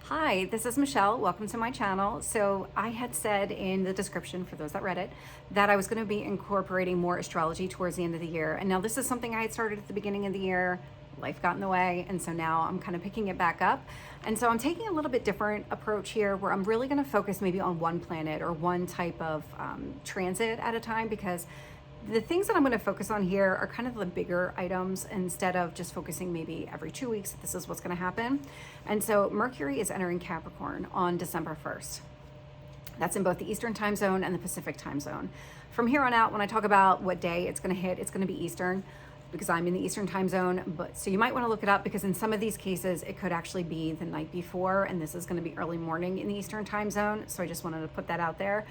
Hi, this is Michelle. Welcome to my channel. So I had said in the description, for those that read it, that I was going to be incorporating more astrology towards the end of the year. And now this is something I had started at the beginning of the year. Life got in the way. And so now I'm kind of picking it back up. And so I'm taking a little bit different approach here where I'm really going to focus maybe on one planet or one type of transit at a time, because the things that I'm going to focus on here are kind of the bigger items instead of just focusing maybe every 2 weeks. This is what's going to happen. And so Mercury is entering Capricorn on December 1st. That's in both the Eastern time zone and the Pacific time zone. From here on out, when I talk about what day it's going to hit, it's going to be Eastern because I'm in the Eastern time zone. But so you might want to look it up because in some of these cases, it could actually be the night before, and this is going to be early morning in the Eastern time zone. So I just wanted to put that out there.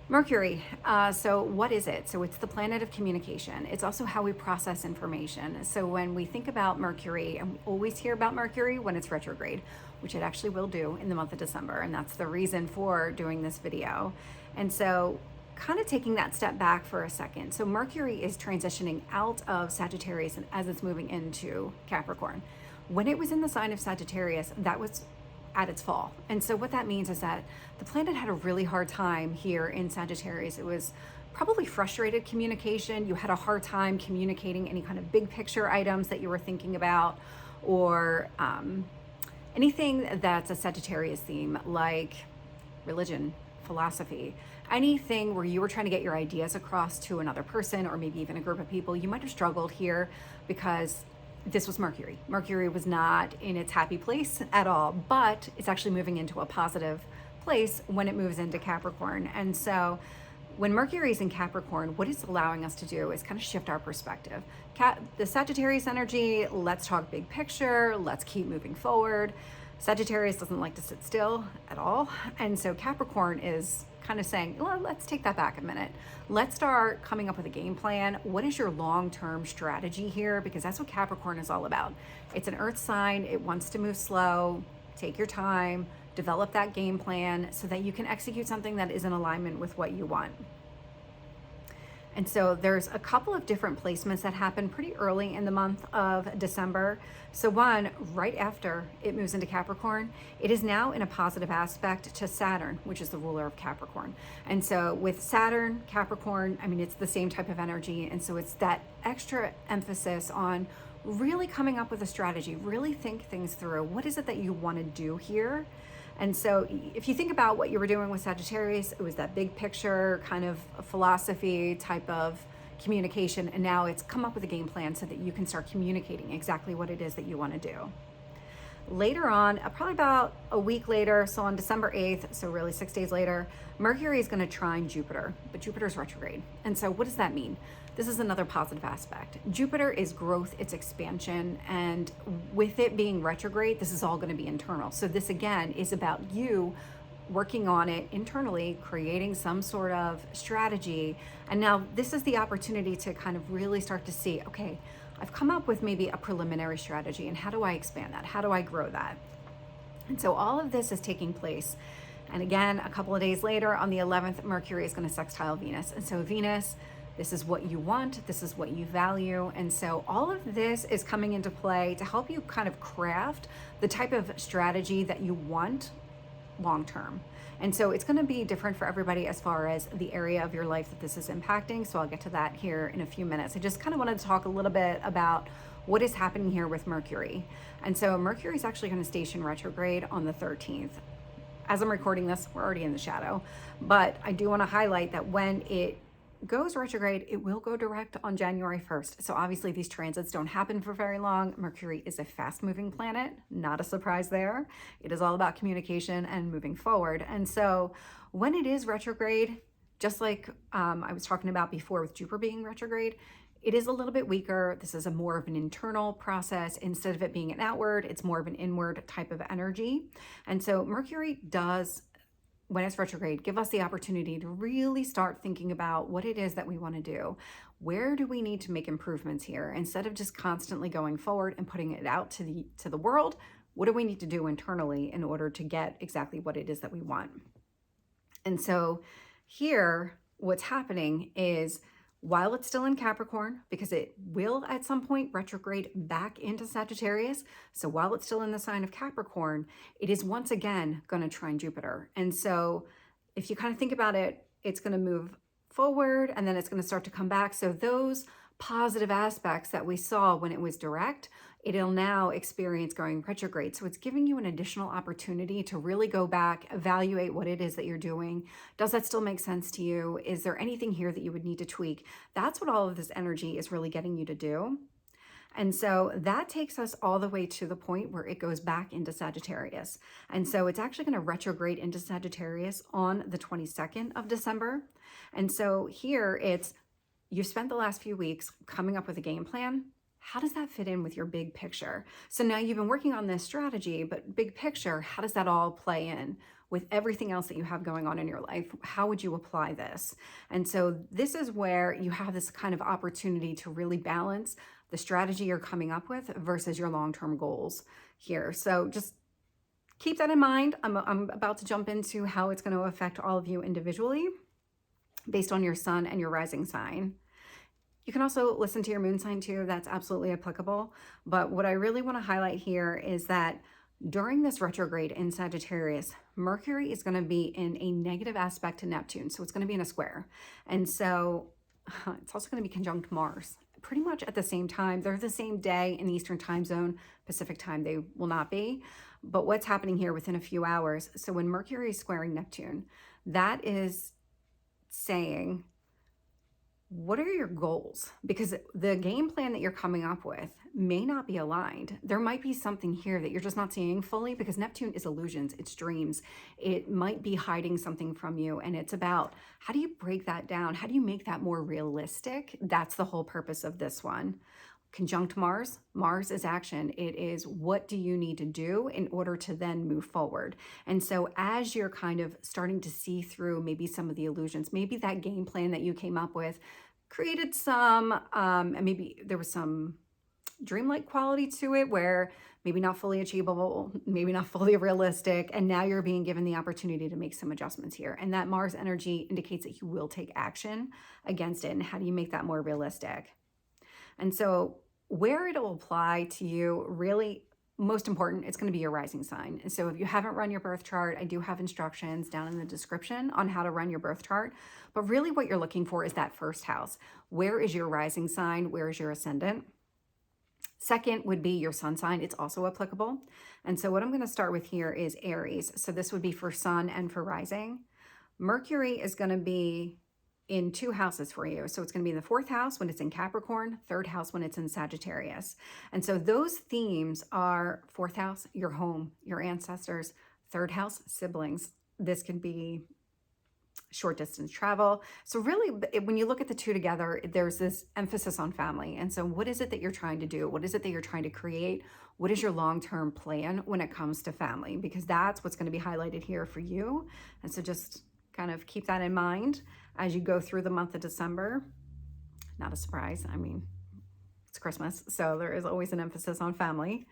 Mercury, so what is it? So it's the planet of communication. It's also how we process information. So when we think about Mercury, and we always hear about Mercury when it's retrograde, which it actually will do in the month of December, and that's the reason for doing this video. And so kind of taking that step back for a second. So Mercury is transitioning out of Sagittarius and as it's moving into Capricorn. When it was in the sign of Sagittarius, that was at its fall. And so what that means is that the planet had a really hard time here in Sagittarius. It was probably frustrated communication. You had a hard time communicating any kind of big picture items that you were thinking about, or anything that's a Sagittarius theme, like religion, philosophy, anything where you were trying to get your ideas across to another person or maybe even a group of people. You might have struggled here because this was Mercury. Mercury was not in its happy place at all, but it's actually moving into a positive place when it moves into Capricorn. And so when Mercury is in Capricorn, what it's allowing us to do is kind of shift our perspective. The Sagittarius energy, let's talk big picture, let's keep moving forward. Sagittarius doesn't like to sit still at all. And so Capricorn is kind of saying, well, let's take that back a minute. Let's start coming up with a game plan. What is your long-term strategy here? Because that's what Capricorn is all about. It's an earth sign. It wants to move slow. Take your time, develop that game plan so that you can execute something that is in alignment with what you want. And so there's a couple of different placements that happen pretty early in the month of December. So one, right after it moves into Capricorn, it is now in a positive aspect to Saturn, which is the ruler of Capricorn. And so with Saturn, Capricorn, I mean, it's the same type of energy. And so it's that extra emphasis on really coming up with a strategy, really think things through. What is it that you want to do here? And so if you think about what you were doing with Sagittarius, it was that big picture kind of philosophy type of communication. And now it's come up with a game plan so that you can start communicating exactly what it is that you want to do. Later on, probably about a week later, so on December 8th, so really 6 days later, Mercury is going to trine Jupiter, but Jupiter's retrograde. And so what does that mean? This is another positive aspect. Jupiter is growth, it's expansion, and with it being retrograde, this is all going to be internal. So this again is about you working on it internally, creating some sort of strategy. And now this is the opportunity to kind of really start to see, okay, I've come up with maybe a preliminary strategy, and how do I expand that? How do I grow that? And so all of this is taking place. And again, a couple of days later on the 11th, Mercury is going to sextile Venus. And so Venus, this is what you want, this is what you value. And so all of this is coming into play to help you kind of craft the type of strategy that you want long term. And so it's going to be different for everybody as far as the area of your life that this is impacting. So I'll get to that here in a few minutes. I just kind of wanted to talk a little bit about what is happening here with Mercury. And so Mercury is actually going to station retrograde on the 13th. As I'm recording this, we're already in the shadow, but I do want to highlight that when it goes retrograde, it will go direct on January 1st. So obviously these transits don't happen for very long. Mercury is a fast moving planet, not a surprise there. It is all about communication and moving forward. And so when it is retrograde, just like I was talking about before with Jupiter being retrograde, it is a little bit weaker. This is a more of an internal process. Instead of it being an outward, it's more of an inward type of energy. And so Mercury does, when it's retrograde, give us the opportunity to really start thinking about what it is that we want to do. Where do we need to make improvements here? Instead of just constantly going forward and putting it out to the world, what do we need to do internally in order to get exactly what it is that we want? And so here, what's happening is while it's still in Capricorn, because it will at some point retrograde back into Sagittarius. So while it's still in the sign of Capricorn, it is once again going to trine Jupiter. And so if you kind of think about it, it's going to move forward and then it's going to start to come back. So those positive aspects that we saw when it was direct, it'll now experience going retrograde. So it's giving you an additional opportunity to really go back, evaluate what it is that you're doing. Does that still make sense to you? Is there anything here that you would need to tweak? That's what all of this energy is really getting you to do. And so that takes us all the way to the point where it goes back into Sagittarius. And so it's actually going to retrograde into Sagittarius on the 22nd of December. And so here it's, you spent the last few weeks coming up with a game plan. How does that fit in with your big picture? So now you've been working on this strategy, but big picture, how does that all play in with everything else that you have going on in your life? How would you apply this? And so this is where you have this kind of opportunity to really balance the strategy you're coming up with versus your long-term goals here. So just keep that in mind. I'm about to jump into how it's going to affect all of you individually based on your sun and your rising sign. You can also listen to your moon sign too. That's absolutely applicable. But what I really want to highlight here is that during this retrograde in Sagittarius, Mercury is going to be in a negative aspect to Neptune. So it's going to be in a square. And so it's also going to be conjunct Mars pretty much at the same time. They're the same day in the Eastern time zone. Pacific time, they will not be. But what's happening here within a few hours? So when Mercury is squaring Neptune, that is saying, what are your goals? Because the game plan that you're coming up with may not be aligned. There might be something here that you're just not seeing fully because Neptune is illusions, it's dreams. It might be hiding something from you. And it's about, how do you break that down? How do you make that more realistic? That's the whole purpose of this one. Conjunct Mars. Mars is action. It is, what do you need to do in order to then move forward? And so as you're kind of starting to see through maybe some of the illusions, maybe that game plan that you came up with created some, and maybe there was some dreamlike quality to it where maybe not fully achievable, maybe not fully realistic. And now you're being given the opportunity to make some adjustments here. And that Mars energy indicates that you will take action against it. And how do you make that more realistic? And so where it'll apply to you, really most important, it's going to be your rising sign. And so if you haven't run your birth chart, I do have instructions down in the description on how to run your birth chart. But really what you're looking for is that first house. Where is your rising sign? Where is your ascendant? Second would be your sun sign. It's also applicable. And so what I'm going to start with here is Aries. So this would be for sun and for rising. Mercury is going to be in two houses for you. So it's going to be in the fourth house when it's in Capricorn, third house when it's in Sagittarius. And so those themes are fourth house, your home, your ancestors, third house, siblings. This could be short distance travel. So really, when you look at the two together, there's this emphasis on family. And so what is it that you're trying to do? What is it that you're trying to create? What is your long-term plan when it comes to family? Because that's what's going to be highlighted here for you. And so just kind of keep that in mind as you go through the month of December. Not a surprise. I mean, it's Christmas, so there is always an emphasis on family.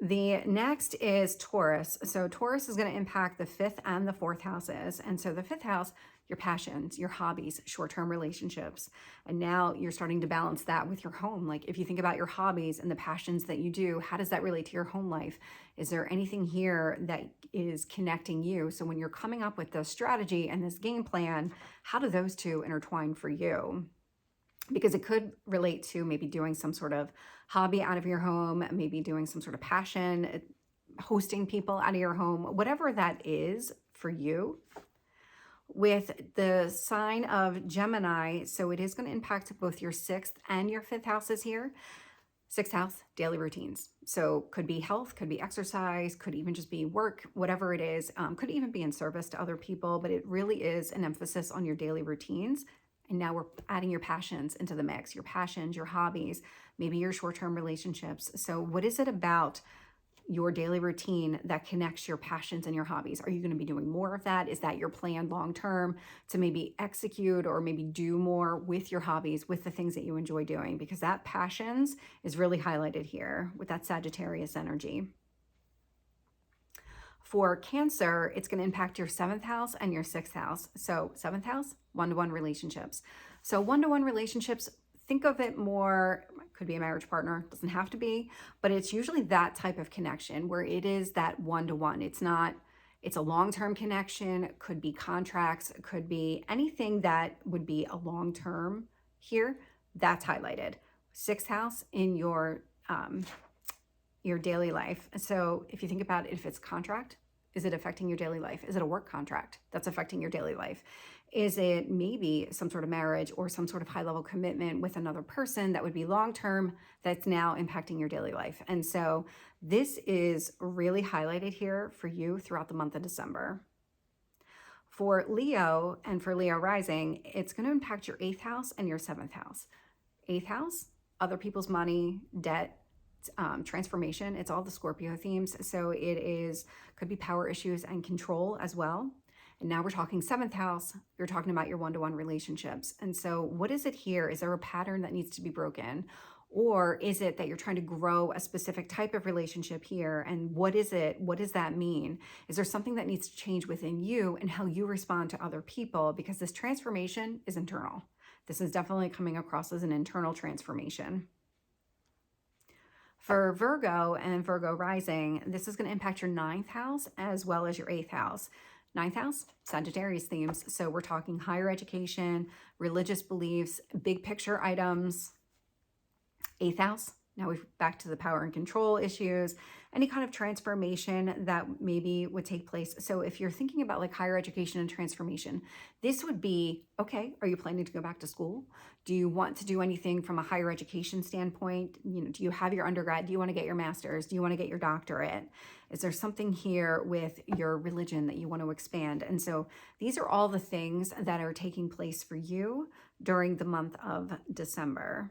The next is Taurus. So Taurus is going to impact the fifth and the fourth houses. And so the fifth house, your passions, your hobbies, short-term relationships. And now you're starting to balance that with your home. Like if you think about your hobbies and the passions that you do, how does that relate to your home life? Is there anything here that is connecting you? So when you're coming up with this strategy and this game plan, how do those two intertwine for you? Because it could relate to maybe doing some sort of hobby out of your home, maybe doing some sort of passion, hosting people out of your home, whatever that is for you. With the sign of Gemini, so it is going to impact both your sixth and your fifth houses here. Sixth house, daily routines. So could be health, could be exercise, could even just be work, whatever it is, could even be in service to other people, but it really is an emphasis on your daily routines. And now we're adding your passions into the mix, your passions, your hobbies, maybe your short-term relationships. So what is it about your daily routine that connects your passions and your hobbies? Are you going to be doing more of that? Is that your plan long-term to maybe execute or maybe do more with your hobbies, with the things that you enjoy doing? Because that passions is really highlighted here with that Sagittarius energy. For Cancer, it's going to impact your 7th house and your 6th house. So 7th house, one-to-one relationships. So one-to-one relationships, think of it more, could be a marriage partner, doesn't have to be, but it's usually that type of connection where it is that one-to-one. It's a long-term connection, it could be contracts, it could be anything that would be a long-term here, that's highlighted. 6th house in your daily life. So if you think about it, if it's contract, is it affecting your daily life? Is it a work contract that's affecting your daily life? Is it maybe some sort of marriage or some sort of high-level commitment with another person that would be long-term that's now impacting your daily life? And so this is really highlighted here for you throughout the month of December. For Leo and for Leo rising, it's going to impact your 8th house and your 7th house. 8th house, other people's money, debt, transformation. It's all the Scorpio themes. So could be power issues and control as well. And now we're talking 7th house. You're talking about your one-to-one relationships. And so what is it here? Is there a pattern that needs to be broken? Or is it that you're trying to grow a specific type of relationship here? And what is it? What does that mean? Is there something that needs to change within you and how you respond to other people? Because this transformation is internal. This is definitely coming across as an internal transformation. For Virgo and Virgo rising, this is going to impact your 9th house as well as your 8th house. 9th house, Sagittarius themes. So we're talking higher education, religious beliefs, big picture items. 8th house, now we're back to the power and control issues, any kind of transformation that maybe would take place. So if you're thinking about like higher education and transformation, this would be, okay, are you planning to go back to school? Do you want to do anything from a higher education standpoint? Do you have your undergrad? Do you want to get your master's? Do you want to get your doctorate? Is there something here with your religion that you want to expand? And so these are all the things that are taking place for you during the month of December.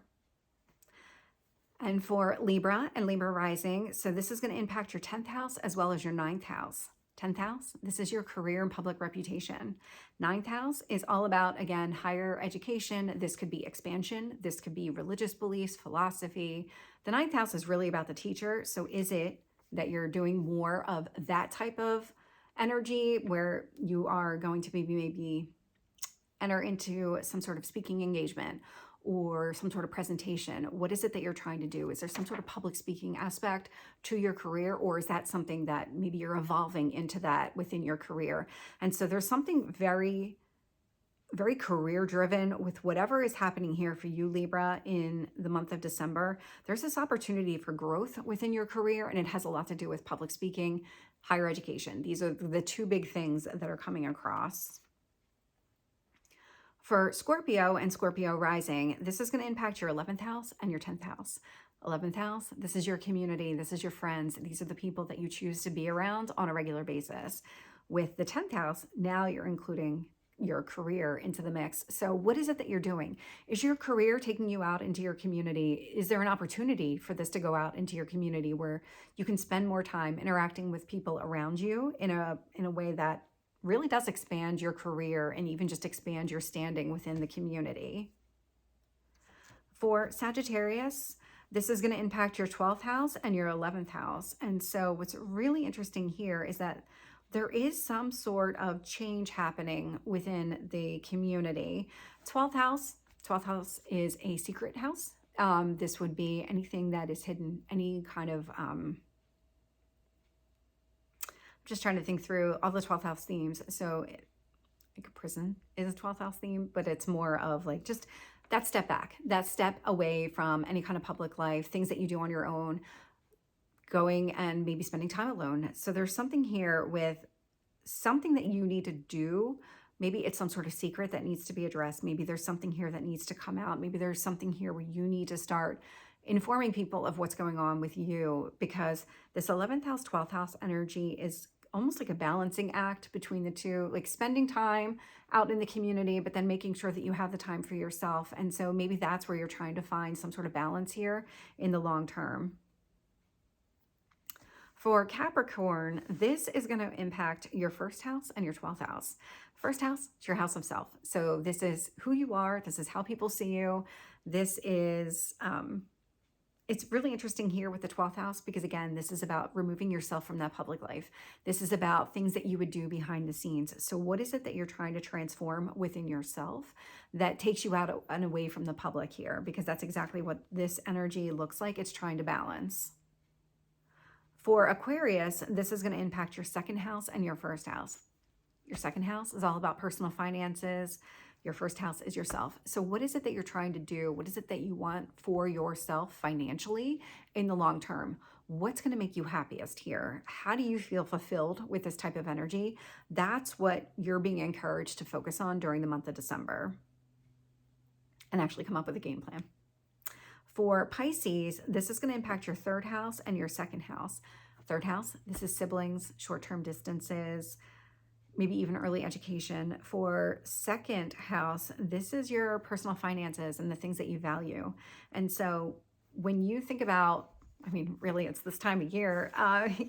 And for Libra and Libra rising, so this is going to impact your 10th house as well as your 9th house. 10th house, this is your career and public reputation. 9th house is all about, again, higher education. This could be expansion. This could be religious beliefs, philosophy. The 9th house is really about the teacher. So is it that you're doing more of that type of energy where you are going to maybe enter into some sort of speaking engagement or some sort of presentation? What is it that you're trying to do? Is there some sort of public speaking aspect to your career, or is that something that maybe you're evolving into that within your career? And so there's something very, very career driven with whatever is happening here for you, Libra, in the month of December. There's this opportunity for growth within your career, and it has a lot to do with public speaking, higher education. These are the two big things that are coming across. For Scorpio and Scorpio rising, this is going to impact your 11th house and your 10th house. 11th house, this is your community. This is your friends. These are the people that you choose to be around on a regular basis. With the 10th house, now you're including your career into the mix. So what is it that you're doing? Is your career taking you out into your community? Is there an opportunity for this to go out into your community where you can spend more time interacting with people around you in a way that really does expand your career and even just expand your standing within the community? For Sagittarius, this is going to impact your 12th house and your 11th house. And so what's really interesting here is that there is some sort of change happening within the community. 12th house is a secret house. This would be anything that is hidden, any kind of just trying to think through all the 12th house themes. So like a prison is a 12th house theme, but it's more of like just that step back, that step away from any kind of public life, things that you do on your own, going and maybe spending time alone. So there's something here with something that you need to do. Maybe it's some sort of secret that needs to be addressed. Maybe there's something here that needs to come out. Maybe there's something here where you need to start informing people of what's going on with you, because this 11th house, 12th house energy is almost like a balancing act between the two, like spending time out in the community, but then making sure that you have the time for yourself. And so maybe that's where you're trying to find some sort of balance here in the long term. For Capricorn, this is going to impact your 1st house and your 12th house. 1st house, it's your house of self. So this is who you are. This is how people see you. This is It's really interesting here with the 12th house because, again, this is about removing yourself from that public life. This is about things that you would do behind the scenes. So what is it that you're trying to transform within yourself that takes you out and away from the public here? Because that's exactly what this energy looks like. It's trying to balance. For Aquarius, this is going to impact your second house and your first house. Your second house is all about personal finances. Your first house is yourself. So what is it that you're trying to do? What is it that you want for yourself financially in the long term? What's going to make you happiest here? How do you feel fulfilled with this type of energy? That's what you're being encouraged to focus on during the month of December and actually come up with a game plan. For Pisces, this is going to impact your third house and your second house. Third house, this is siblings, short-term distances, maybe even early education. For second house, this is your personal finances and the things that you value. And so when you think about, I mean, really, it's this time of year,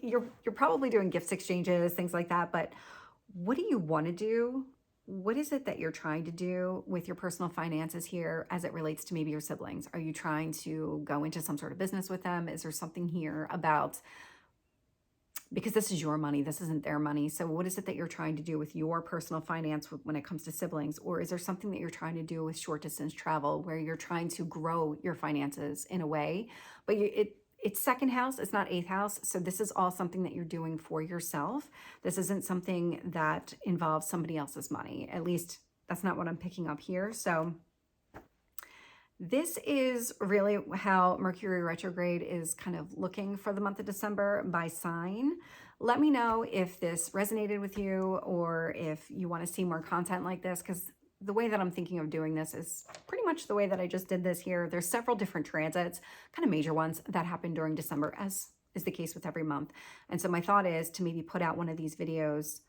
you're probably doing gifts exchanges, things like that. But what do you want to do? What is it that you're trying to do with your personal finances here as it relates to maybe your siblings? Are you trying to go into some sort of business with them? Is there something here about, because this is your money, this isn't their money. So what is it that you're trying to do with your personal finance when it comes to siblings? Or is there something that you're trying to do with short distance travel where you're trying to grow your finances in a way, but it's second house, it's not eighth house. So this is all something that you're doing for yourself. This isn't something that involves somebody else's money. At least that's not what I'm picking up here. So this is really how Mercury retrograde is kind of looking for the month of December by sign. Let me know if this resonated with you or if you want to see more content like this, because the way that I'm thinking of doing this is pretty much the way that I just did this here. There's several different transits, kind of major ones that happen during December, as is the case with every month. And so my thought is to maybe put out one of these videos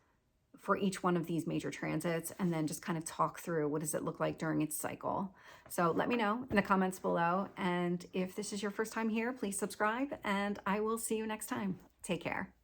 for each one of these major transits and then just kind of talk through what does it look like during its cycle. So let me know in the comments below. And if this is your first time here, please subscribe and I will see you next time. Take care.